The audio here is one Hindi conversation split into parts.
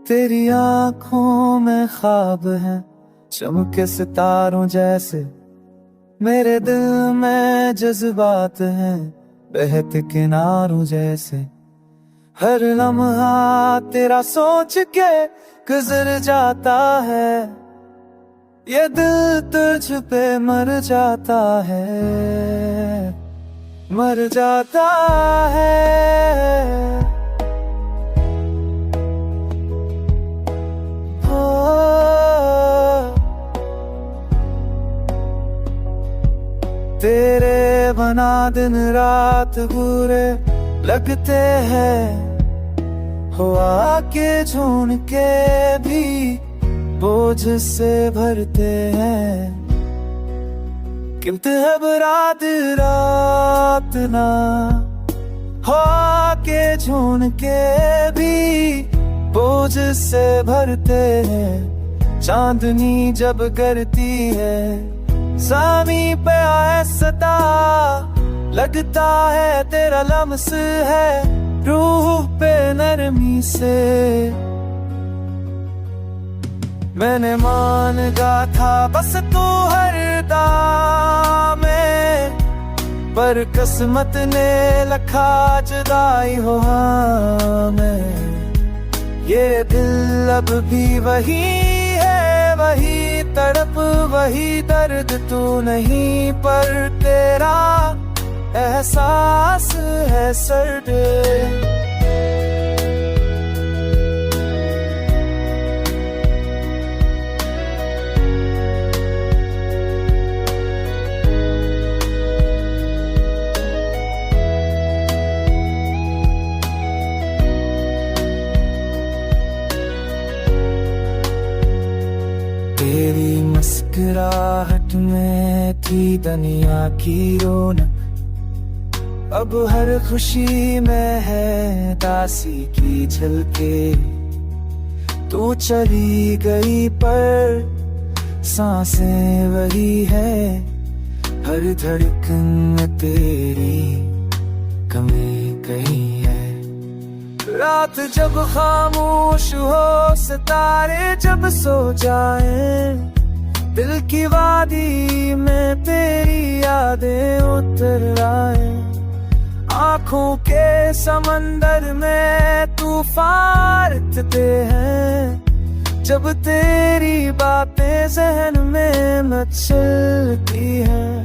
तेरी आंखों में ख्वाब हैं चमके सितारों जैसे, मेरे दिल में जज्बात हैं बहते किनारों जैसे। हर लम्हा तेरा सोच के गुजर जाता है, ये दिल तुझ पे मर जाता है, मर जाता है। तेरे बना दिन रात बुरे लगते हैं, हुआ के झूठ के भी बोझ से भरते हैं। कीमत है रात रात ना, हुआ के झूठ के भी बोझ से भरते हैं। चांदनी जब गिरती है सामी पे आए सता, लगता है तेरा लम्स है रूह पे नरमी से। मैंने मान गा था बस तू हर दाम में, पर किस्मत ने लखा जुदाई हो हमें। ये दिल अब भी वही है, वही तड़प वही दर्द, तू नहीं पर तेरा एहसास है सर्द। तेरी मुस्कुराहट में थी दुनिया की रौनक, अब हर खुशी में है दासी की झलके। तू चली गई पर सांसें वही है, हर धड़कन में तेरी कमी कहीं है। रात जब खामोश हो सितारे जब सो जाए, दिल की वादी में तेरी यादें उतर आए। आँखों के समंदर में तूफान उठते हैं, जब तेरी बातें जहन में मचलती हैं।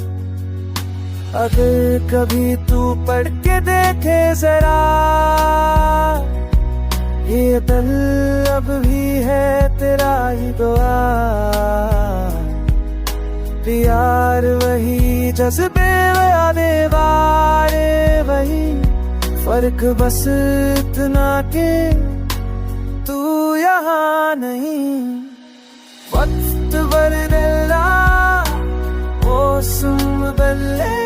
अगर कभी तू पढ़ के देखे जरा, ये दिल अब भी है तेरा ही दुआ। प्यार वही जज्बे वाले वारे वही, फर्क बस इतना के तू यहाँ नहीं। वक्त बदला मौसम बदले